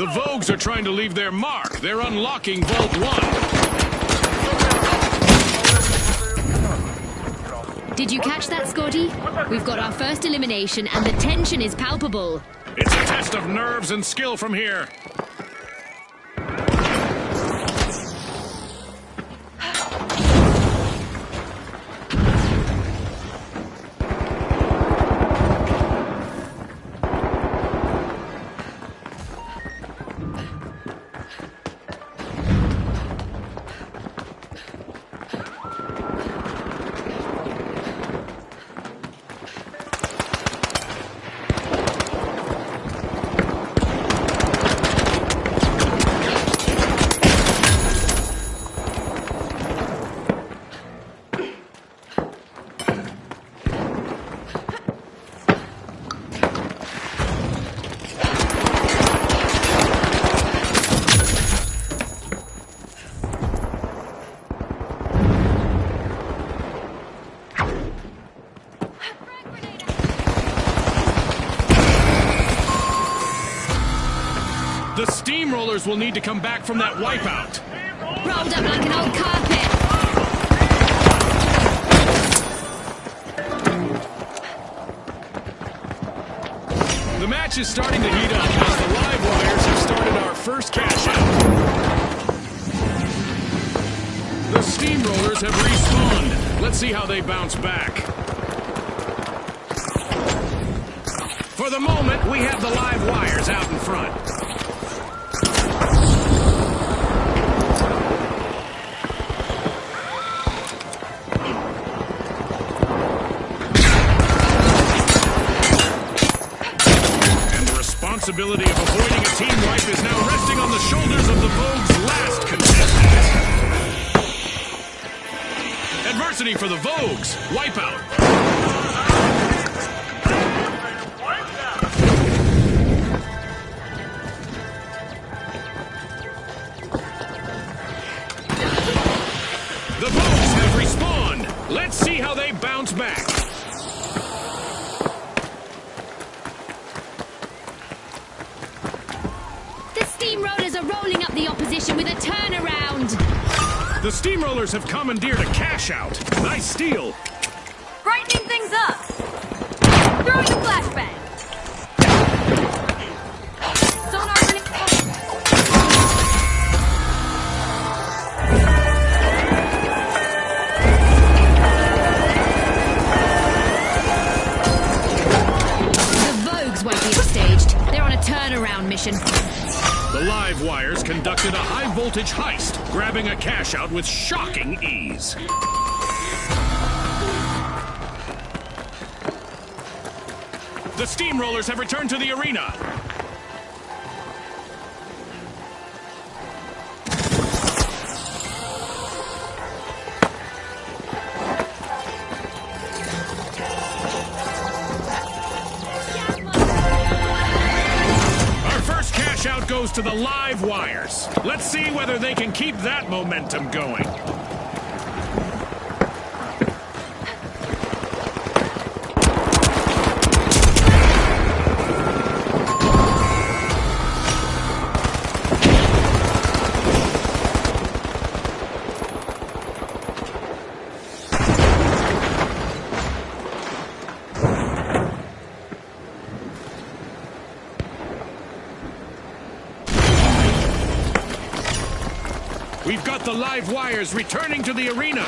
The Vogues are trying to leave their mark. They're unlocking Vault 1. Did you catch that, Scotty? We've got our first elimination and the tension is palpable. It's a test of nerves and skill from here. The steamrollers will need to come back from that wipeout. Rolled up like an old carpet. The match is starting to heat up as the live wires have started our first cash out. The steamrollers have respawned. Let's see how they bounce back. For the moment, we have the live wires out in front. The responsibility of avoiding a team wipe is now resting on the shoulders of the Vogue's last contestant. Adversity for the Vogues. Wipeout. The Vogues have respawned. Let's see how they bounce back. Steamrollers are rolling up the opposition with a turnaround. The steamrollers have commandeered a cash out. Nice steal. Brightening things up. Throwing a flashbang. Sonar grenade. The Vogues won't be upstaged. They're on a turnaround mission. The live wires conducted a high-voltage heist, grabbing a cash-out with shocking ease. The steamrollers have returned to the arena. Out goes to the live wires. Let's see whether they can keep that momentum going. We've got the live wires returning to the arena.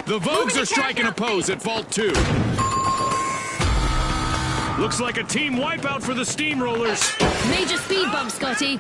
The Vogues are striking a pose at Vault 2. Looks like a team wipeout for the steamrollers. Major speed bump, Scotty.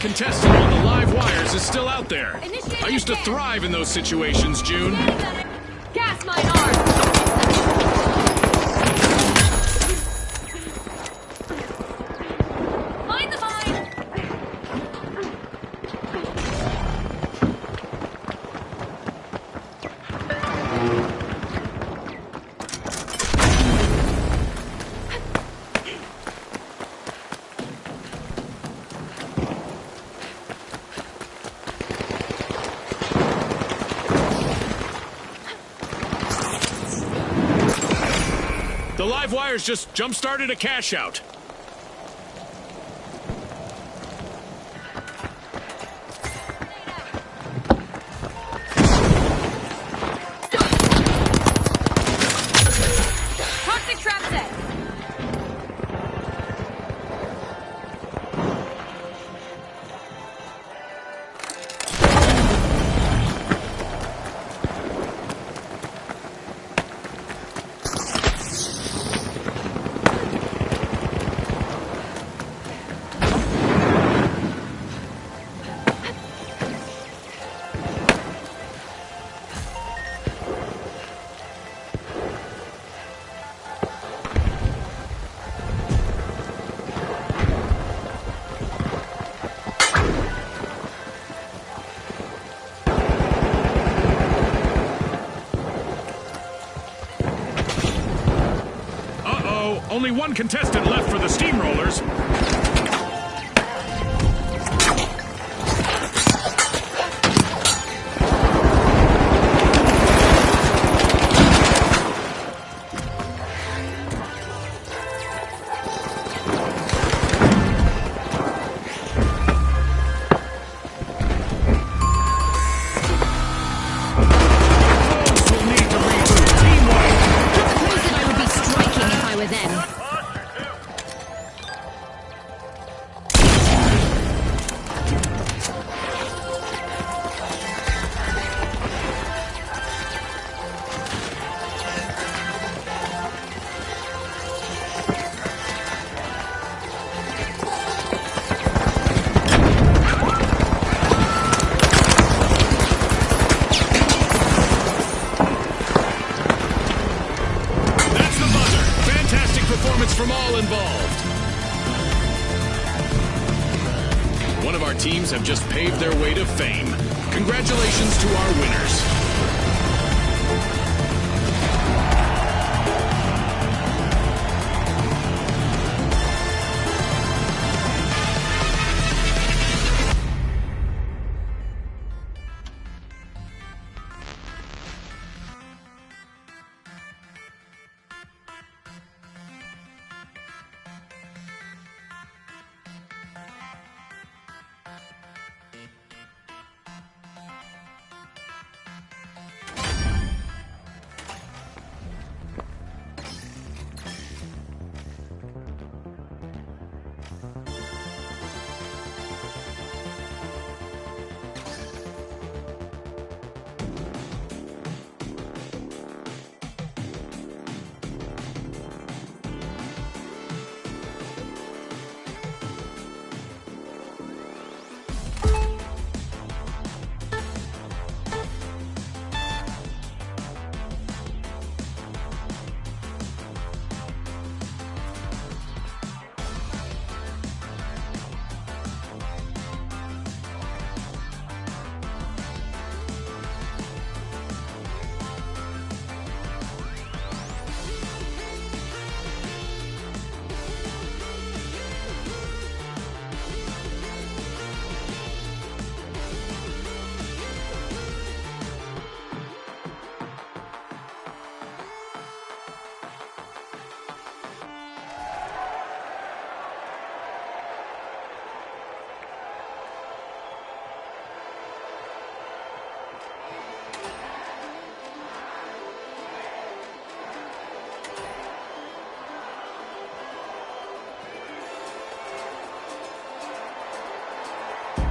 contestant on the live wires is still out there. Initiate I used to again. thrive in those situations, June. Gas mine armed. Mind the mine. The live wires just jump-started a cash out. Toxic trap set. Only one contestant left for the steamrollers. Will need to reboot. Team wipe. Who said I would be striking if I were them? That's the buzzer. Fantastic performance from all involved. One of our teams have just paved their way to fame. Congratulations to our winners.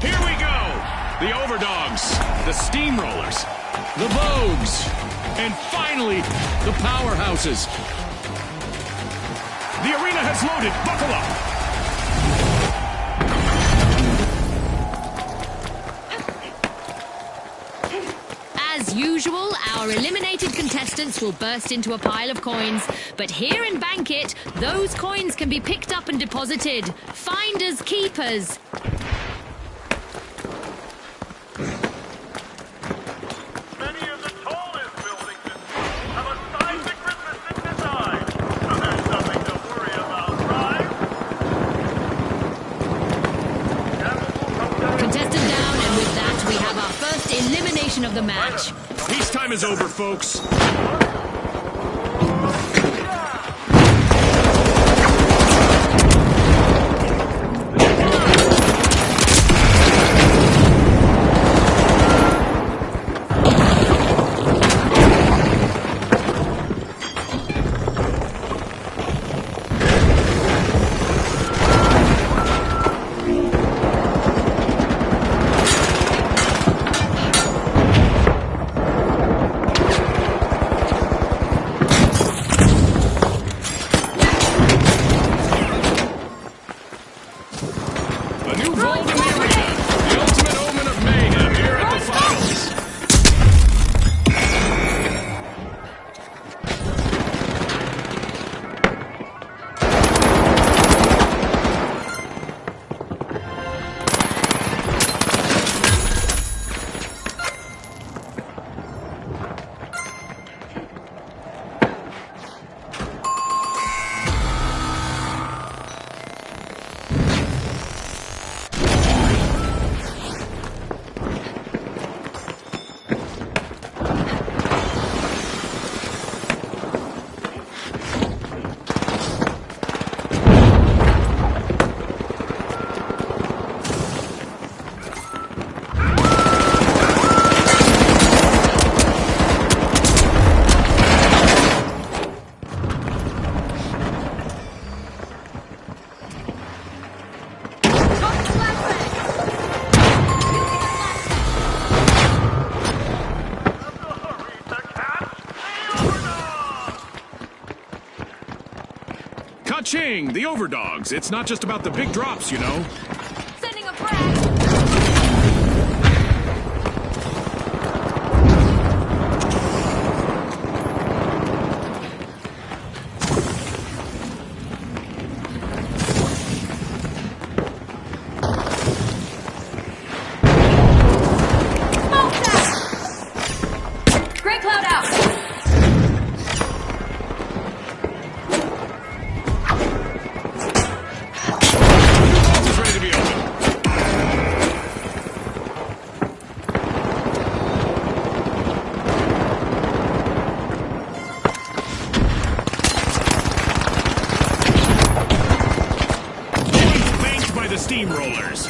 Here we go! The Overdogs, the Steamrollers, the Vogues, and finally, the Powerhouses. The arena has loaded. Buckle up! usual, our eliminated contestants will burst into a pile of coins. But here in Bankit, those coins can be picked up and deposited. Finders keepers. Many of the tallest buildings in Seoul have a seismic resistant design, so there's nothing to worry about, right? Contestant down, and with that, we have our first elimination of the match. Peacetime is over, folks. A new vault in the arena. The ultimate omen of mayhem here at the finals. Ka-ching! The overdogs. It's not just about the big drops, you know. Sending a frag. Smoke's out. Great cloud out. Vault is ready to be opened. Getting banked by the steamrollers.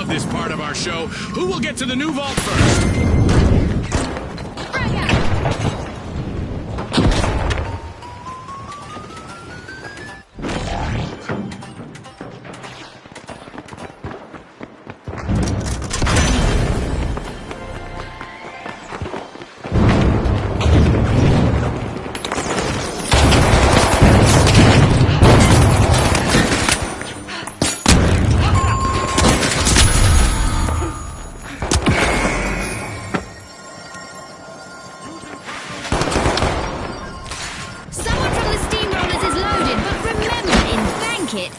This part of our show. Who will get to the new vault first? Frag out.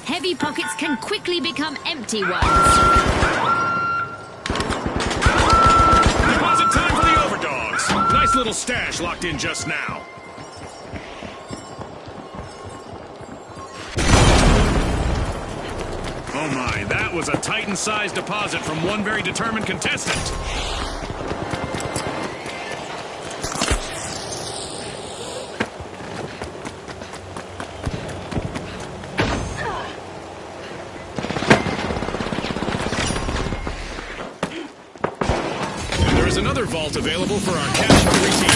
Heavy pockets can quickly become empty ones. Deposit time for the overdogs. Nicely little stash locked in just now. Oh my, that was a Titan-sized deposit from one very determined contestant. And there is another vault available for our cash hungry team.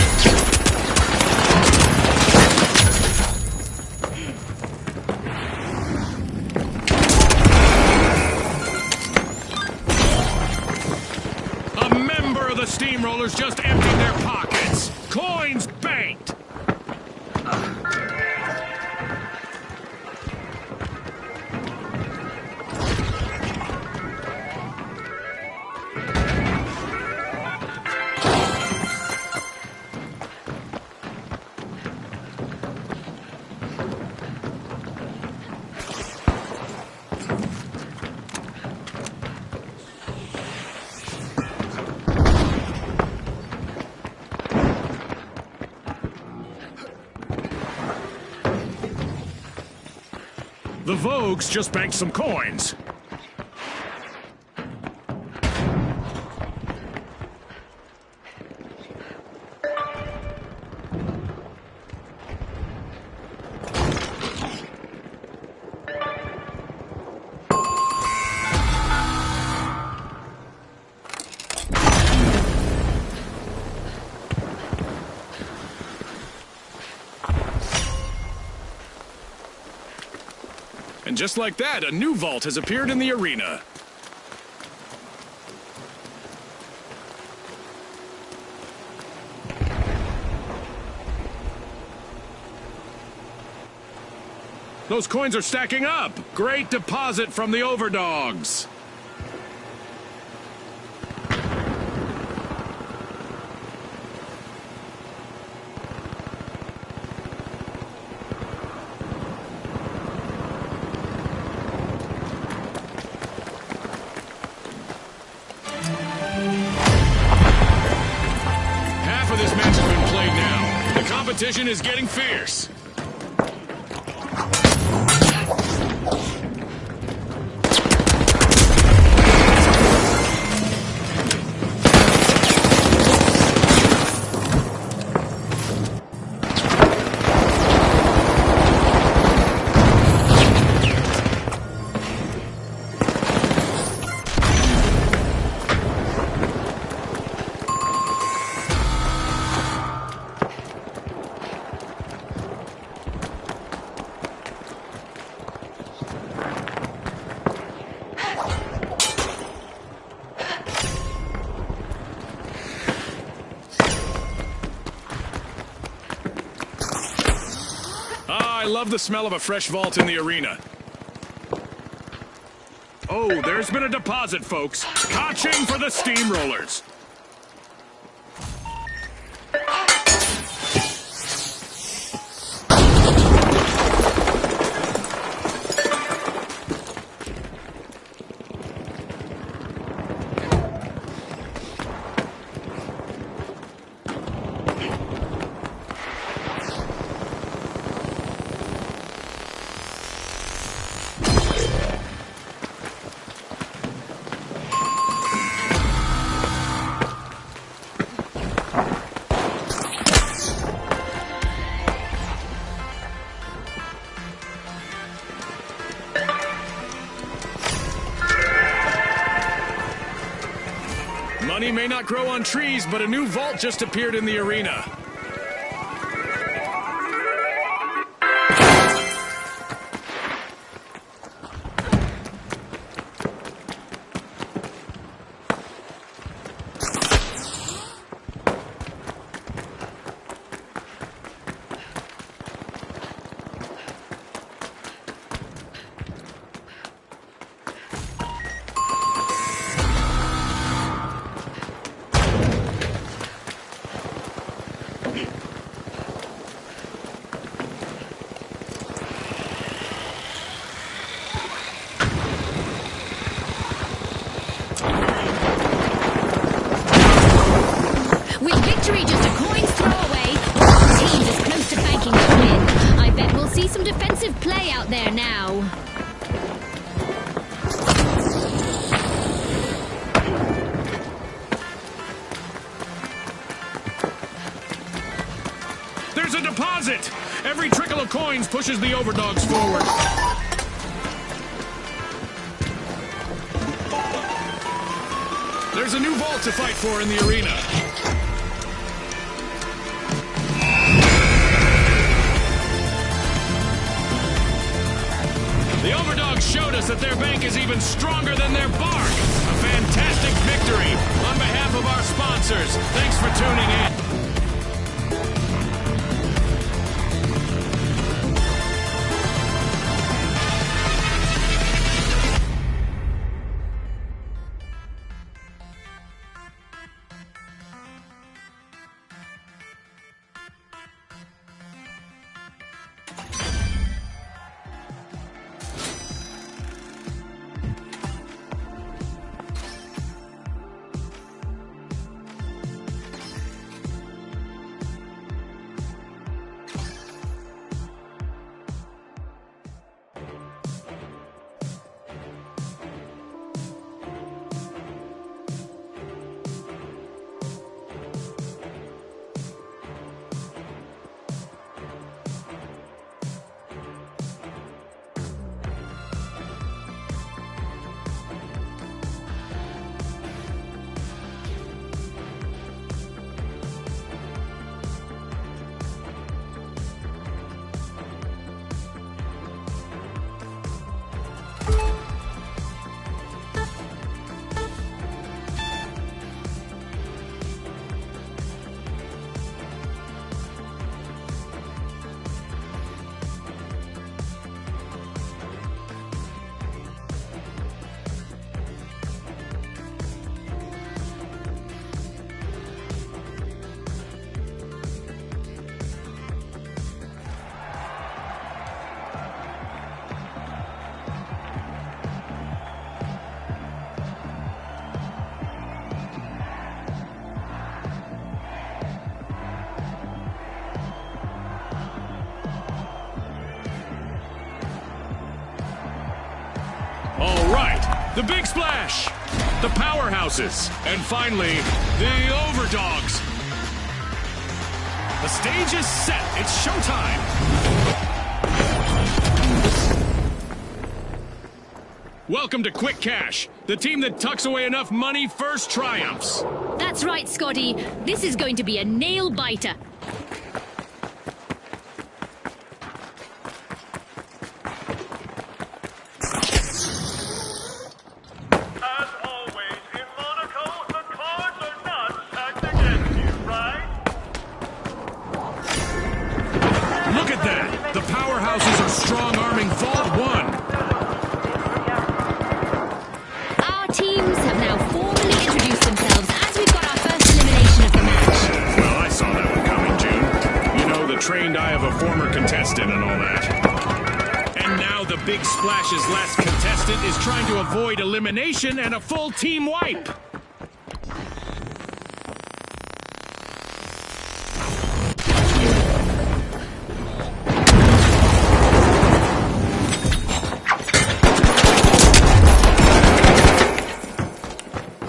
The steamrollers just emptied their pockets. Coins banked. The Vogues just banked some coins. And just like that, a new vault has appeared in the arena. Those coins are stacking up! Great deposit from the overdogs! Competition is getting fierce. I love the smell of a fresh vault in the arena. Oh, there's been a deposit, folks. Catching for the steamrollers. Money may not grow on trees, but a new vault just appeared in the arena. some defensive play out there now. There's a deposit! Every trickle of coins pushes the overdogs forward. There's a new vault to fight for in the arena. The overdogs showed us that their bank is even stronger than their bark. A fantastic victory. On behalf of our sponsors, thanks for tuning in. The Big Splash, the Powerhouses, and finally, the Overdogs. The stage is set. It's showtime. Welcome to Quick Cash. The team that tucks away enough money first triumphs. That's right, Scotty. This is going to be a nail-biter. Splash's last contestant is trying to avoid elimination and a full team wipe.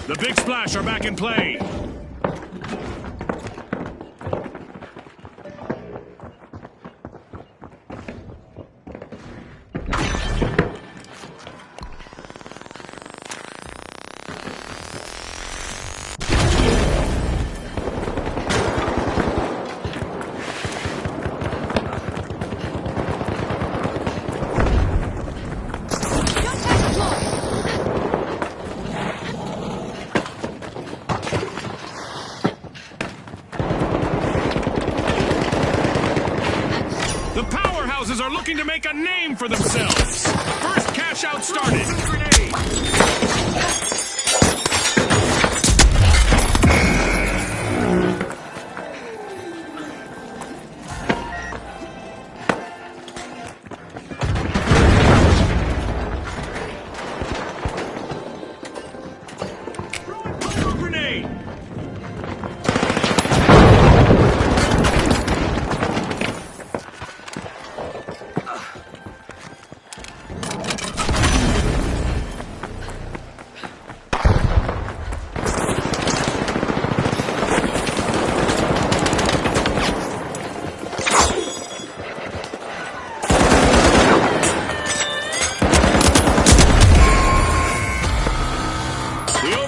The Big Splash are back in play. Are looking to make a name for themselves. First cash out started. Grenade.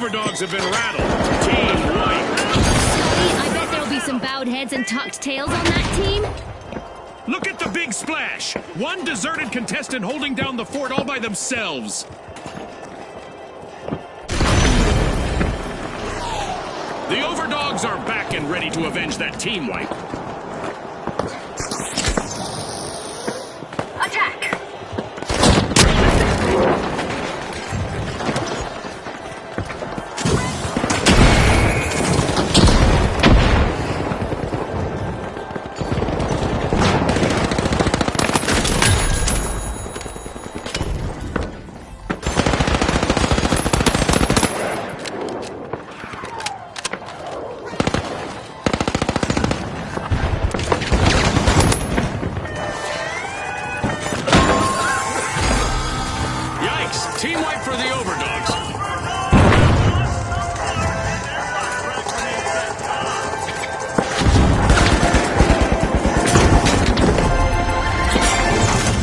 overdogs have been rattled. Team white. I bet there'll be some bowed heads and tucked tails on that team. Look at the big splash. One deserted contestant holding down the fort all by themselves. The overdogs are back and ready to avenge that team wipe. Attack! Team wipe for the overdogs.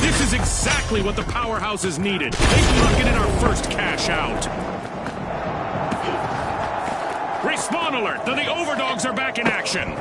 This is exactly what the powerhouses needed. They pocketed our first cash out. Respawn alert! The overdogs are back in action.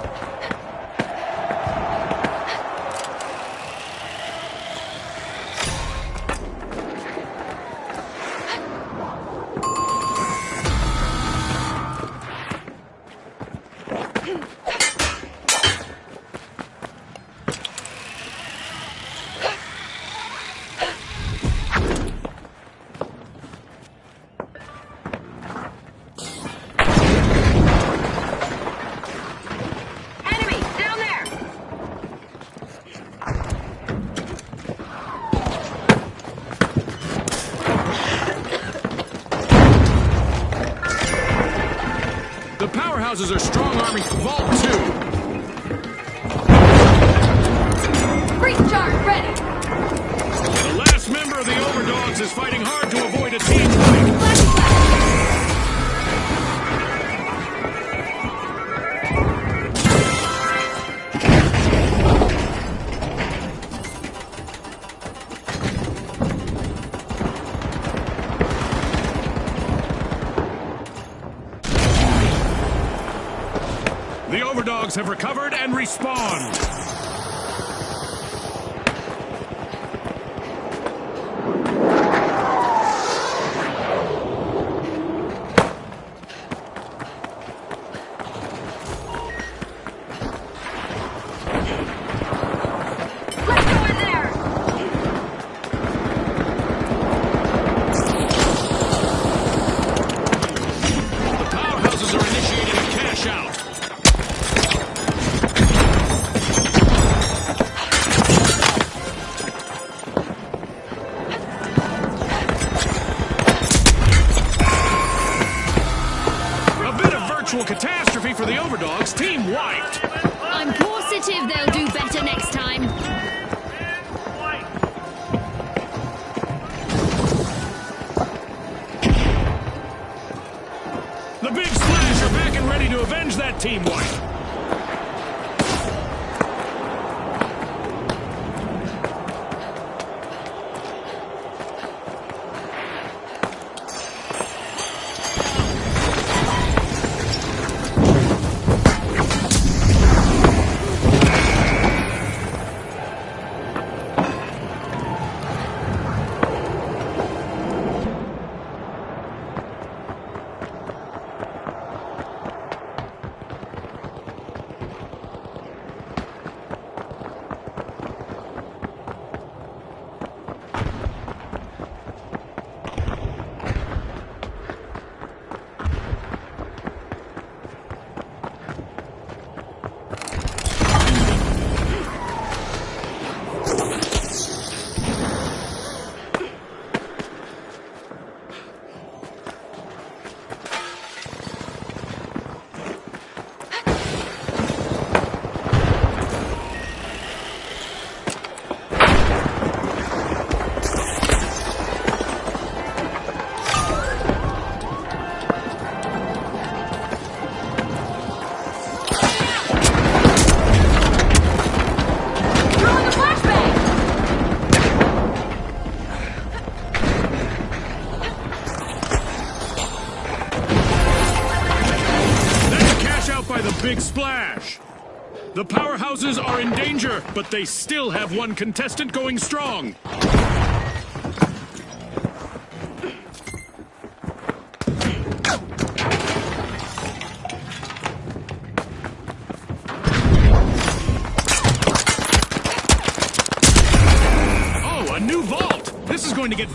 The powerhouses are strong-arming Vault 2. Breach charge ready! The last member of the overdogs is fighting hard to avoid a team fight. The overdogs have recovered and respawned. Let's go in there! The powerhouses are initiating a cash out. Catastrophe for the overdogs. Team wiped. I'm positive they'll do better next time. The big splash are back and ready to avenge that team wipe. Big splash! The powerhouses are in danger, but they still have one contestant going strong. Oh, a new vault! This is going to get...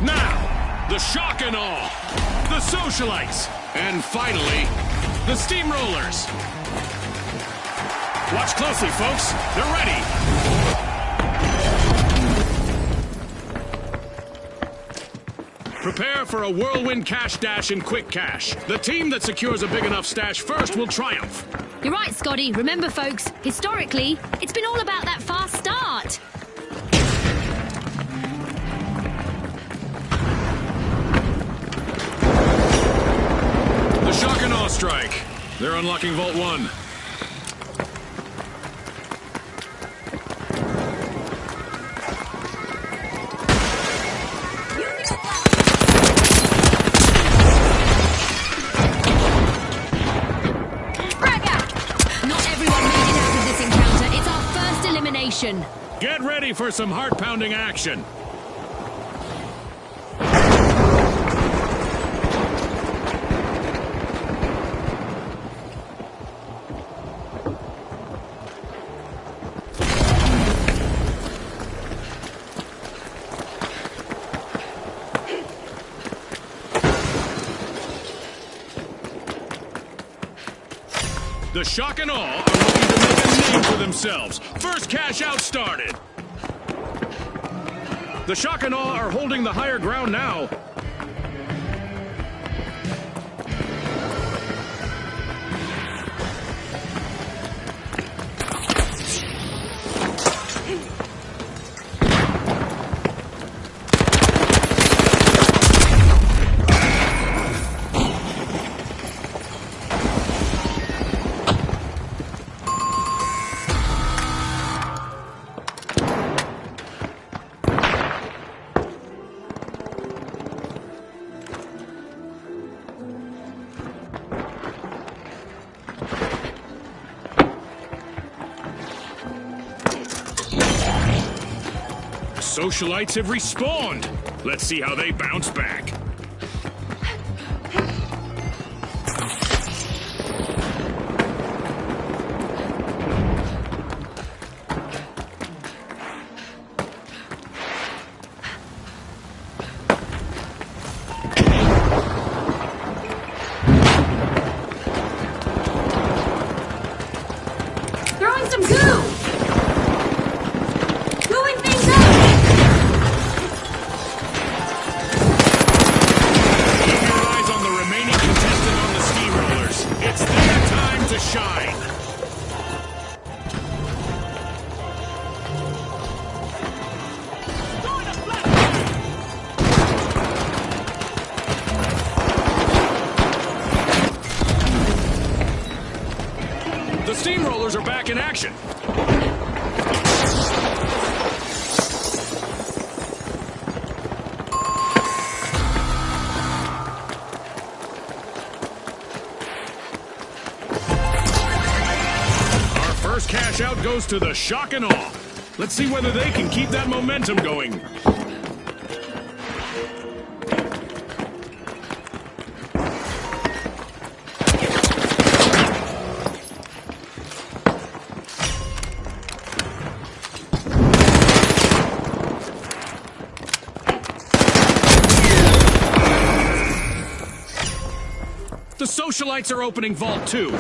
Now, the shock and awe, the socialites, and finally, the steamrollers. Watch closely, folks. They're ready. Prepare for a whirlwind cash dash and quick cash. The team that secures a big enough stash first will triumph. You're right, Scotty. Remember, folks, historically, it's been all about that fast start. The shock and awe strike. They're unlocking Vault 1. Get ready for some heart-pounding action. The shock and awe are looking to make a name for themselves. First cash out started. The shock and awe are holding the higher ground now. socialites have respawned. Let's see how they bounce back. Throwing some goo! Gooing things up! Keep your eyes on the remaining contestant on the steamrollers. It's their time to shine. The steamrollers are back in action. Our first cash out goes to the shock and awe. Let's see whether they can keep that momentum going. The socialites are opening Vault 2.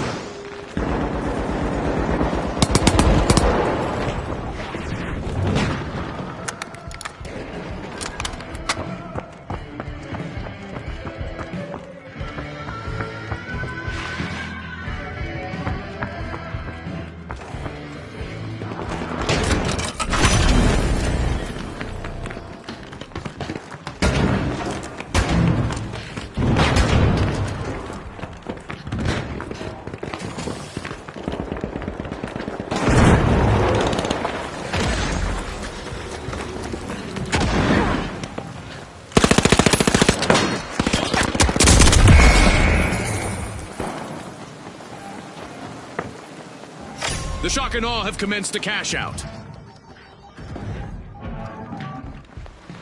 The shock and awe have commenced a cash out.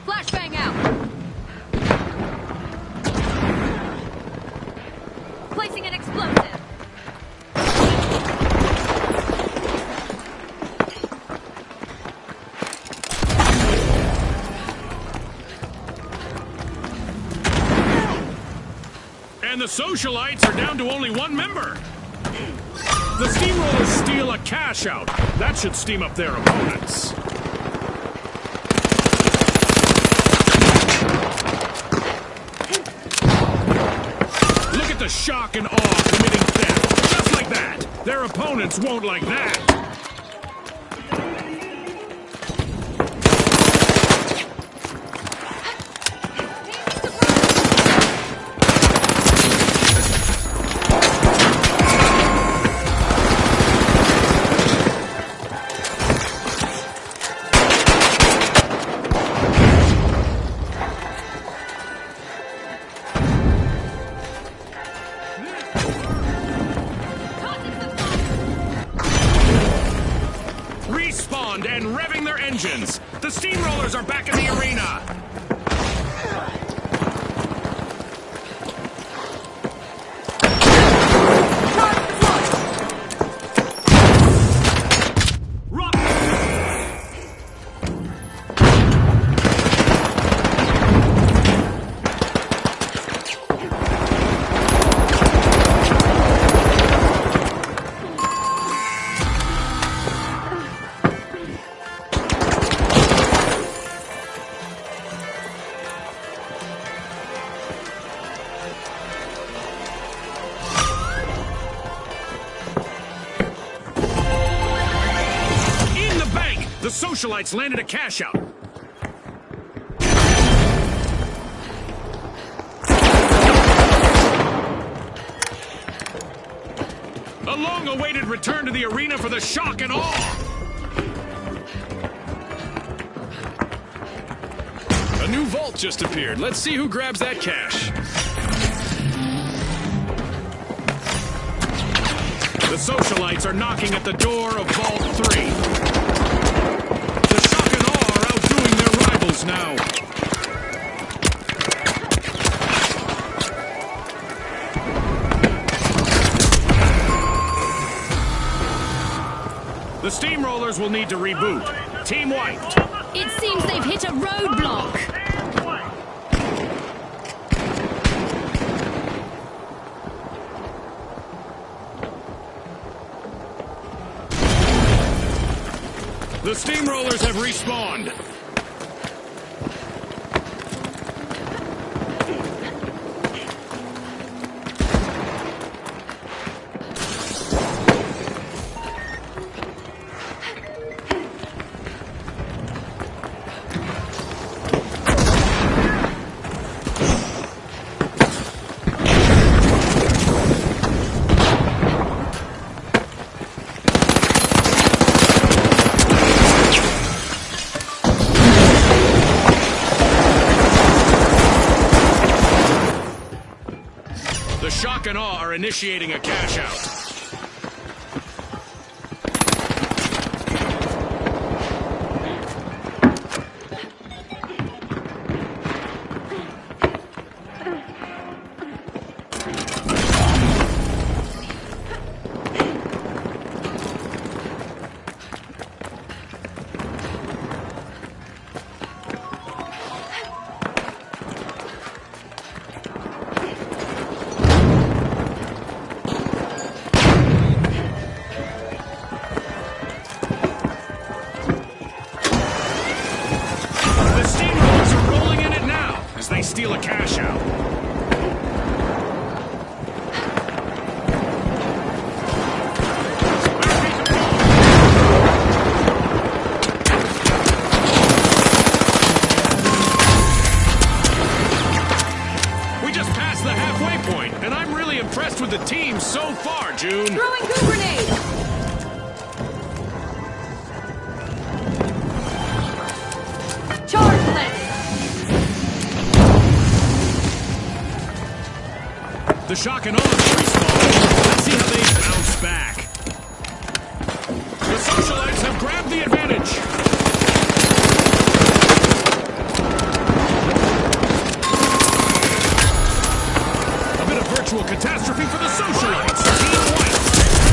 Flashbang out! Placing an explosive! And the socialites are down to only one member. The steamrollers steal a cash out. That should steam up their opponents. Look at the shock and awe committing theft. Just like that. Their opponents won't like that. Respawned and revving their engines. The steamrollers are back in the arena. Rock. The socialites landed a cash out. A long-awaited return to the arena for the shock and awe. A new vault just appeared. Let's see who grabs that cash. The socialites are knocking at the door of Vault 3. The shock and awe are outdoing their rivals. close now. The steamrollers will need to reboot. Team wiped. It seems they've hit a roadblock. The steamrollers have respawned. The shock and awe are initiating a cash out. They steal a cash out. We just passed the halfway point, and I'm really impressed with the team so far, June. Throwing goo grenade! Charge left! The shock and awe have respawned. Let's see how they bounce back. The socialites have grabbed the advantage. A bit of virtual catastrophe for the socialites. Team white.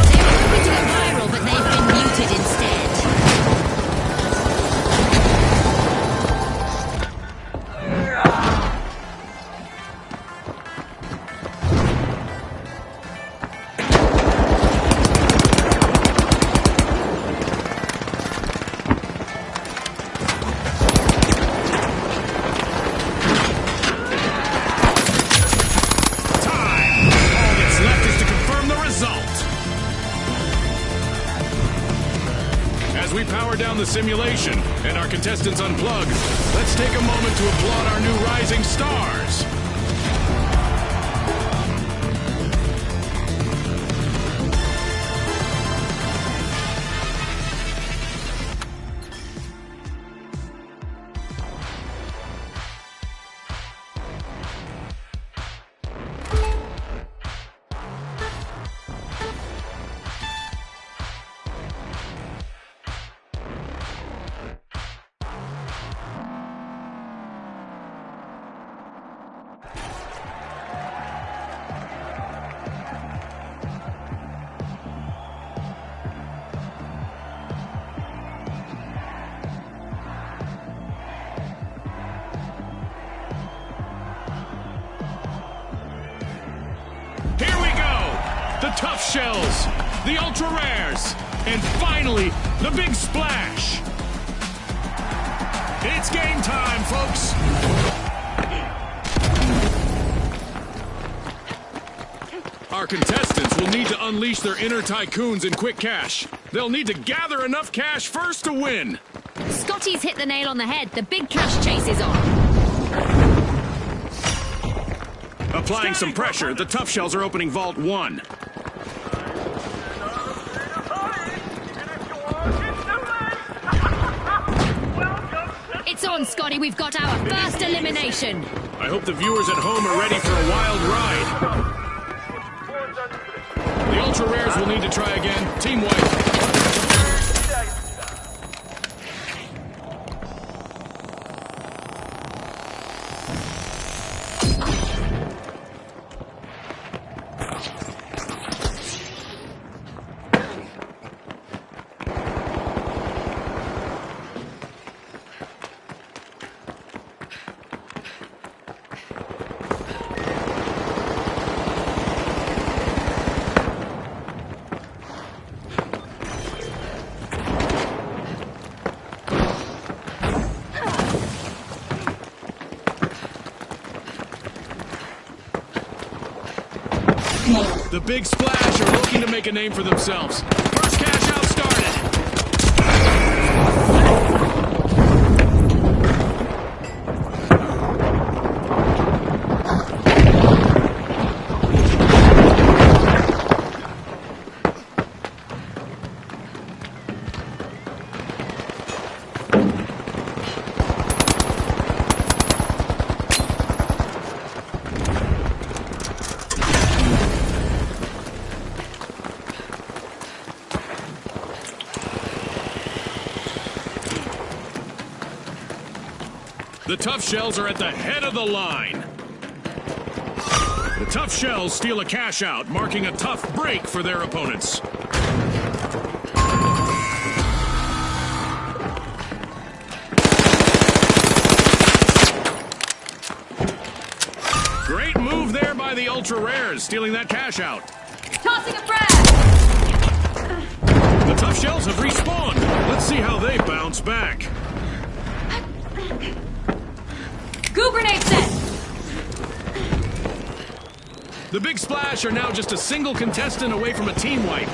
They were hoping to go viral, but they've been muted instead. As we power down the simulation and our contestants unplug, let's take a moment to applaud our new rising stars. The tough shells, the ultra rares, and finally, the big splash. It's game time, folks. Our contestants will need to unleash their inner tycoons in quick cash. They'll need to gather enough cash first to win. Scotty's hit the nail on the head. The big cash chase is on. Applying some pressure, the tough shells are opening Vault 1. It's on, Scotty. We've got our first elimination. I hope the viewers at home are ready for a wild ride. The ultra rares will need to try again. Team white. The Big Splash are looking to make a name for themselves. First cash out started. The Tough Shells are at the head of the line. The Tough Shells steal a cash out, marking a tough break for their opponents. Great move there by the Ultra Rares, stealing that cash out. Tossing a frag! The Tough Shells have respawned. Let's see how they bounce back. Goo grenade set! The Big Splash are now just a single contestant away from a team wipe.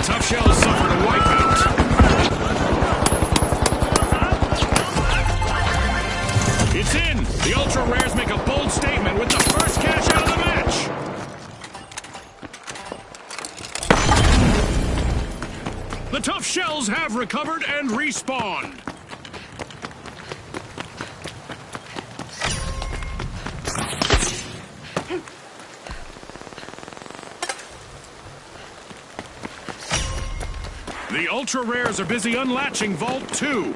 Tough Shells suffered a wipeout. It's in! The Ultra Rares make a bold statement with the first cash out of the match! The Tough Shells have recovered and respawned. The Ultra Rares are busy unlatching Vault 2.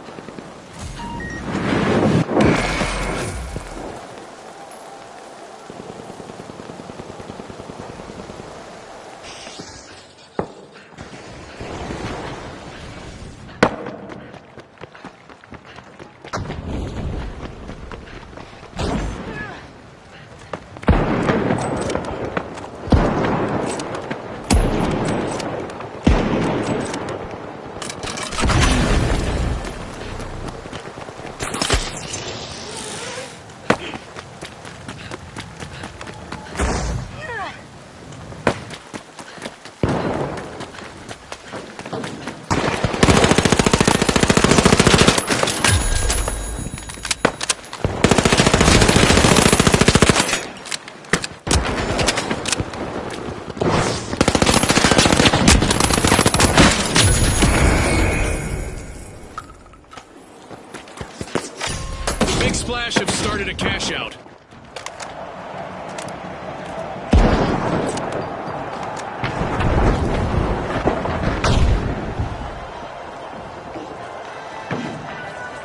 Big Splash have started a cash out.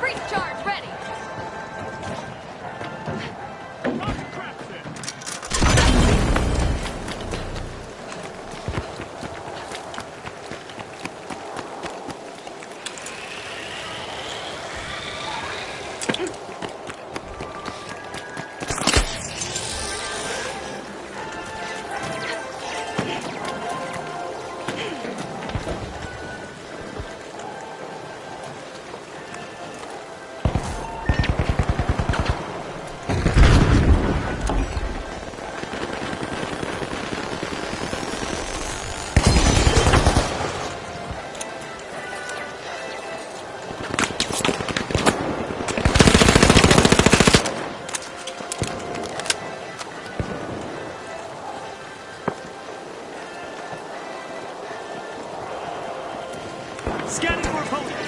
Breach charge ready! Scanning for opponent.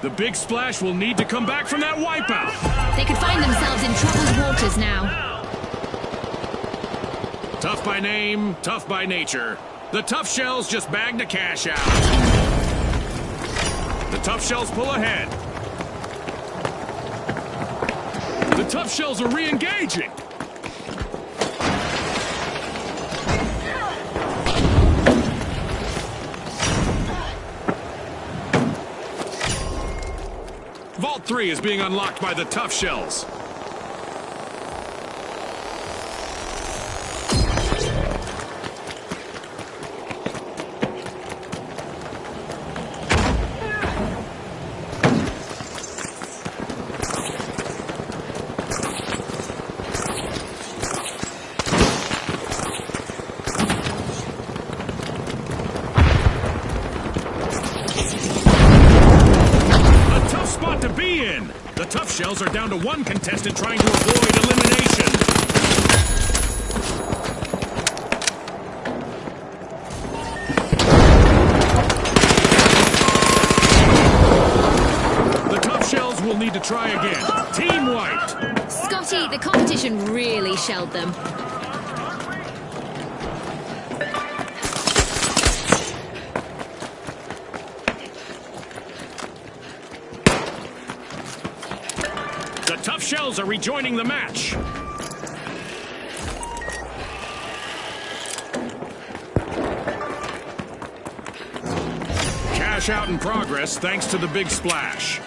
The Big Splash will need to come back from that wipeout. They could find themselves in troubled waters now. Tough by name, tough by nature. The Tough Shells just bagged a cash out. The Tough Shells pull ahead. The Tough Shells are re-engaging. Vault 3 is being unlocked by the Tough Shells. The Tough Shells are down to one contestant trying to avoid elimination. The Tough Shells will need to try again. Team wiped. Scotty, the competition really shelled them. The Tough Shells are rejoining the match. Cash out in progress thanks to the Big Splash.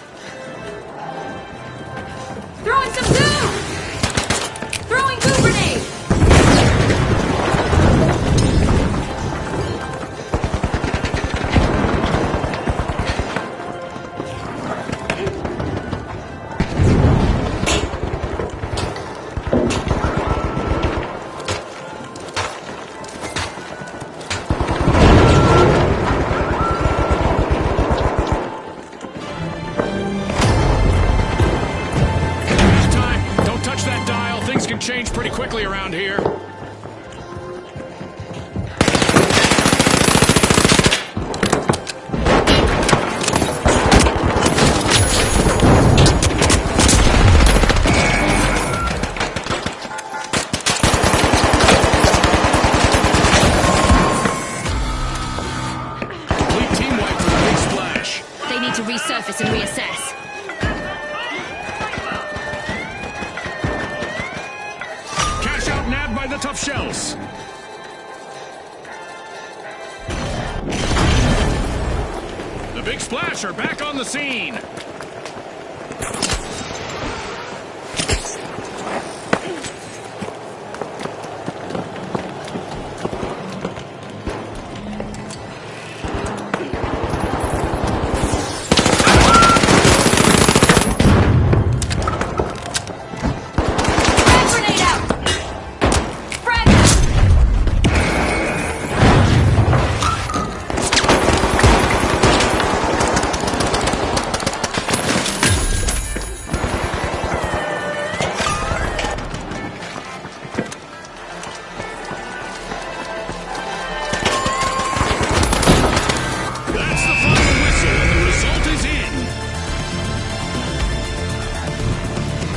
Throwing some goo! Throwing goo grenade! Change pretty quickly around here. Complete team wipe for the Big Splash. They need to resurface and reassess. Nabbed by the Tough Shells. The Big Splash are back on the scene.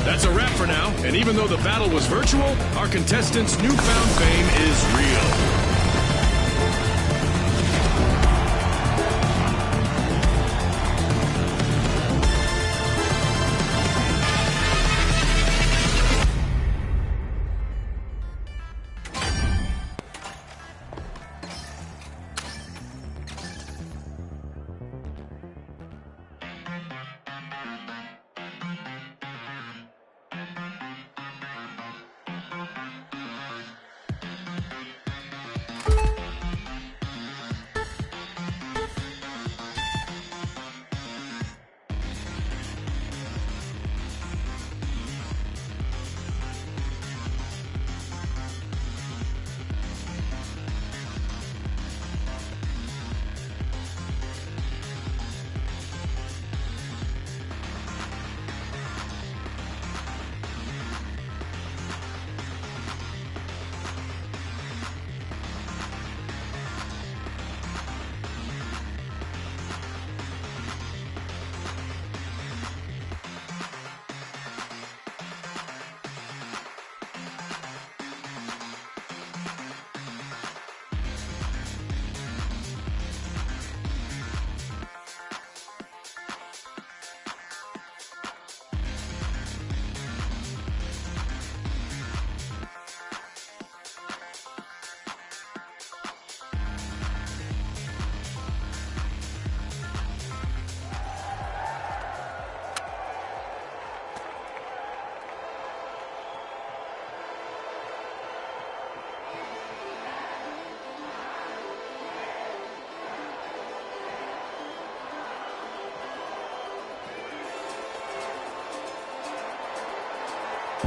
That's a wrap for now, and even though the battle was virtual, our contestants' newfound fame is real.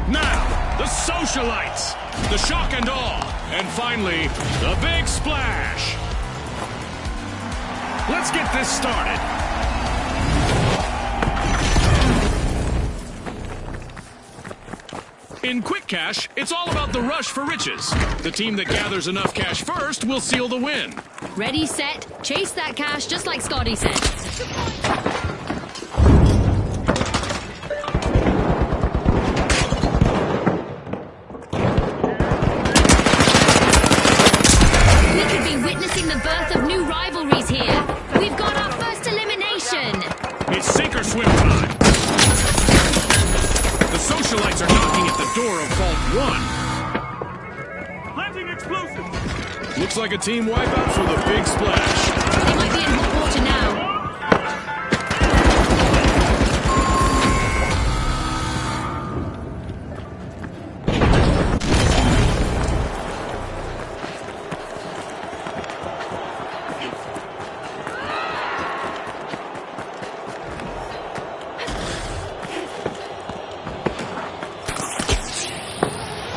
Now, the socialites, the shock and awe, and finally, the big splash. Let's get this started. In Quick Cash, it's all about the rush for riches. The team that gathers enough cash first will seal the win. Ready, set, chase that cash just like Scotty said. We could be witnessing the birth of new rivalries here. We've got our first elimination. It's sink or swim time. The socialites are knocking at the door of Vault 1. Planting explosives! Looks like a team wipeout for the big splash. They might be in hot water now.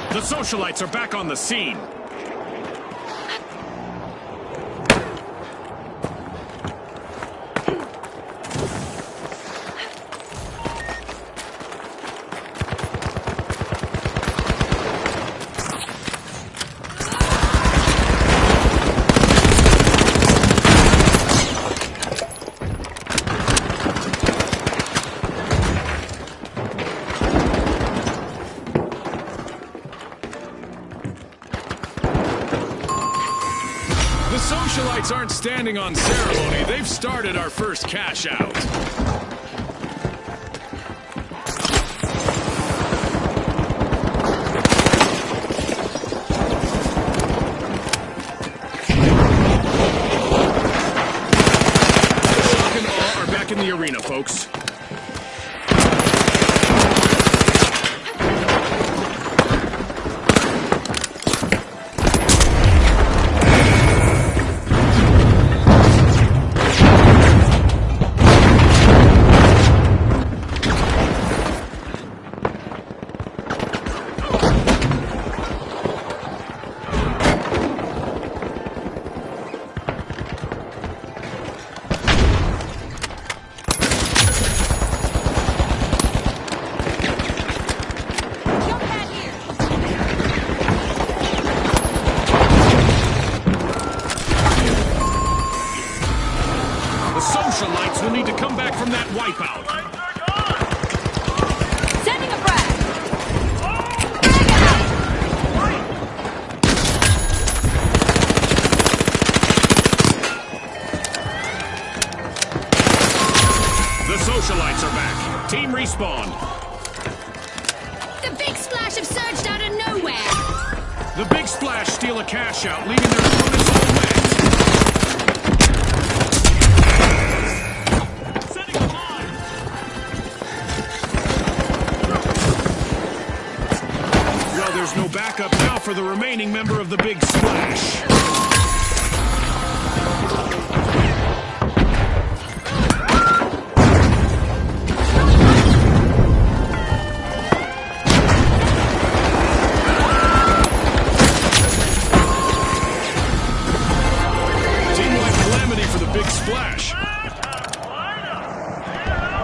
The socialites are back on the scene. The socialites aren't standing on ceremony. They've started our first cash out. Shock and awe are back in the arena, folks. The socialites will need to come back from that wipeout. Lights are gone! Sending a frag. The socialites are back. Team respawn. The big splash have surged out of nowhere. The big splash steal a cash out, leaving their opponents all wet. Setting a mine! Well, there's no backup now for the remaining member of the big splash. Splash.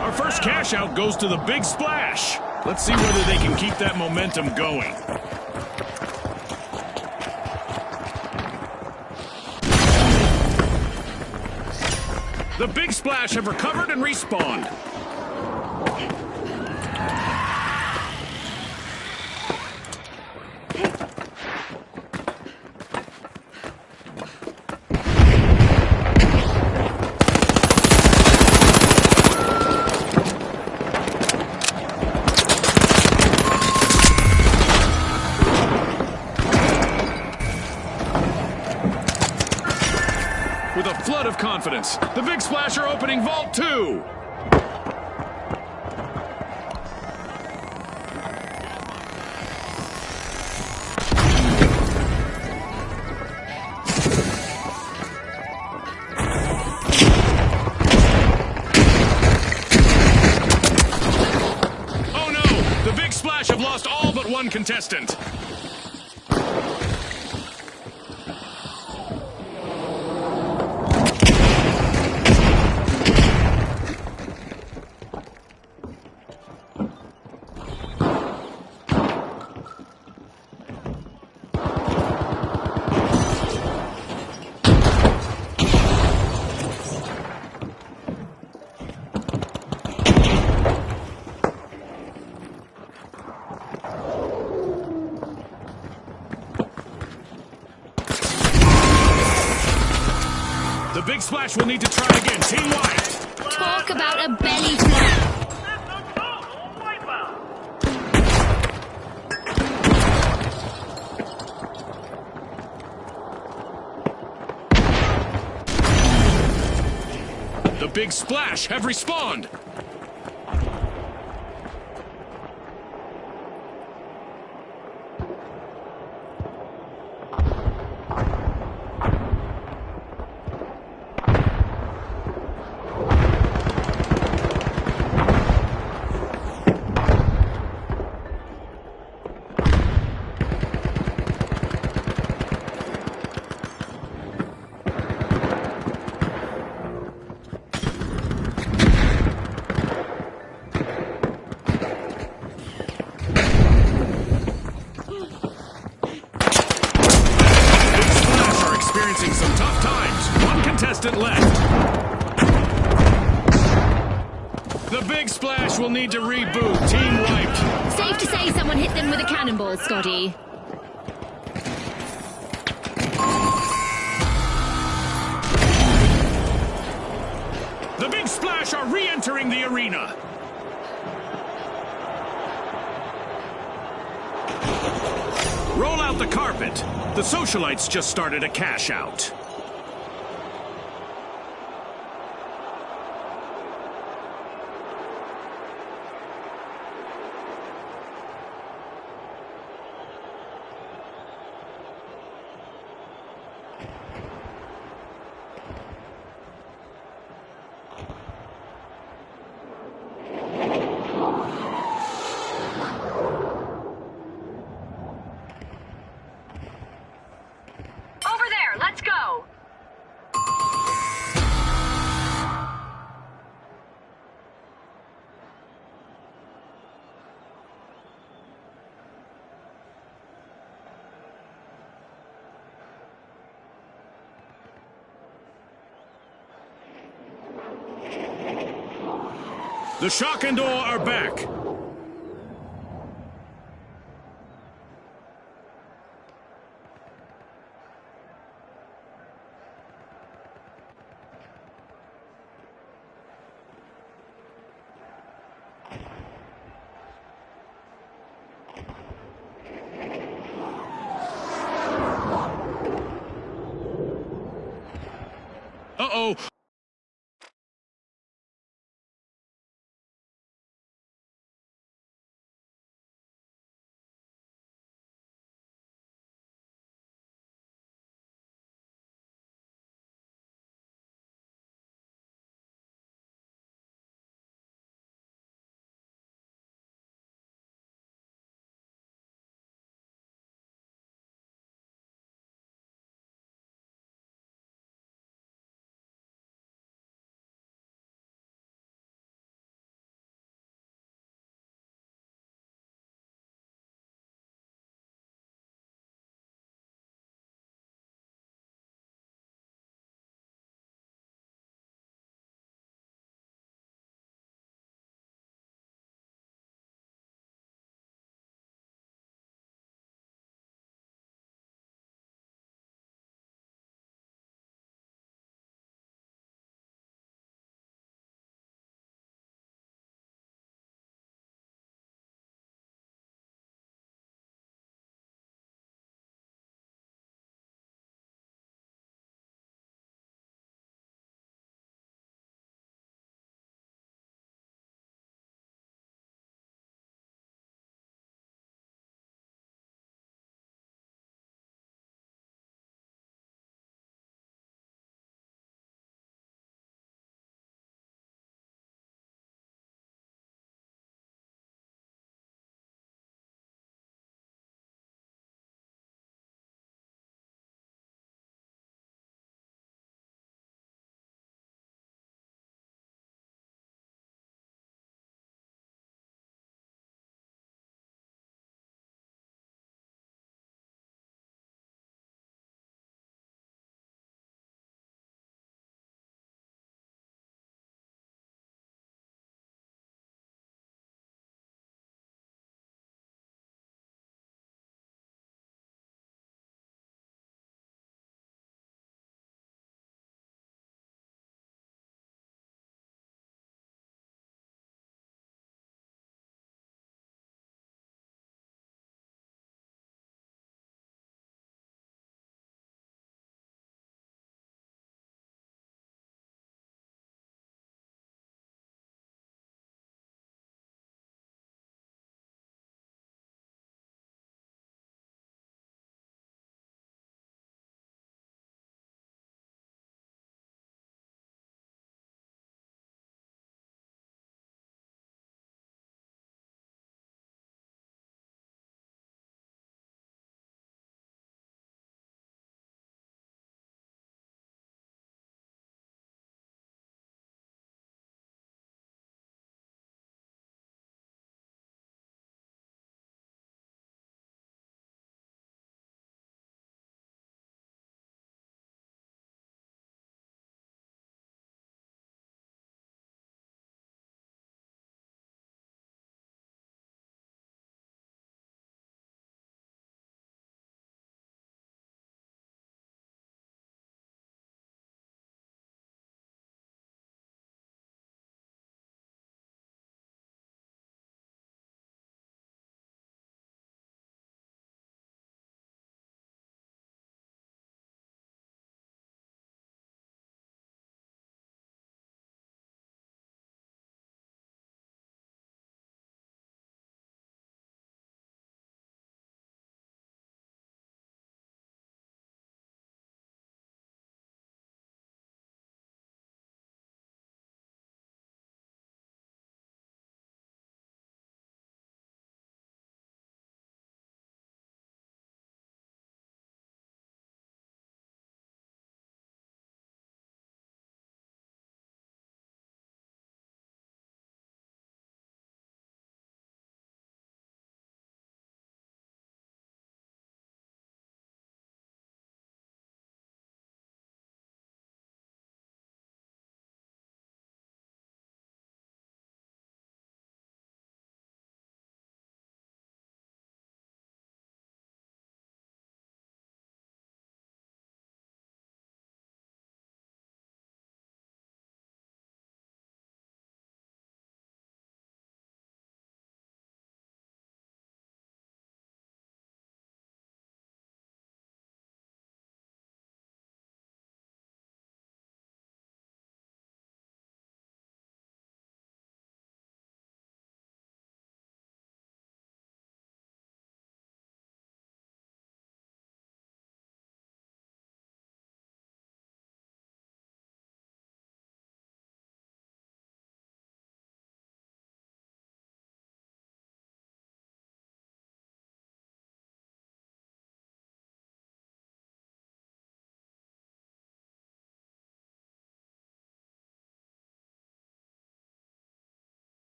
Our first cash out goes to the big splash. Let's see whether they can keep that momentum going. The big splash have recovered and respawned. With a flood of confidence, the Big Splash are opening Vault 2! Oh no! The Big Splash have lost all one contestant. The big splash will need to try again. Team white. Talk about a belly flop. That's a total wipeout. The big splash have respawned. Some tough times. One contestant left. The big splash will need to reboot. Team wiped. Safe to say someone hit them with a cannonball, Scotty. The big splash are re-entering the arena. Roll out the carpet. The socialites just started a cash out. Let's go! The shock and awe are back. Uh-oh.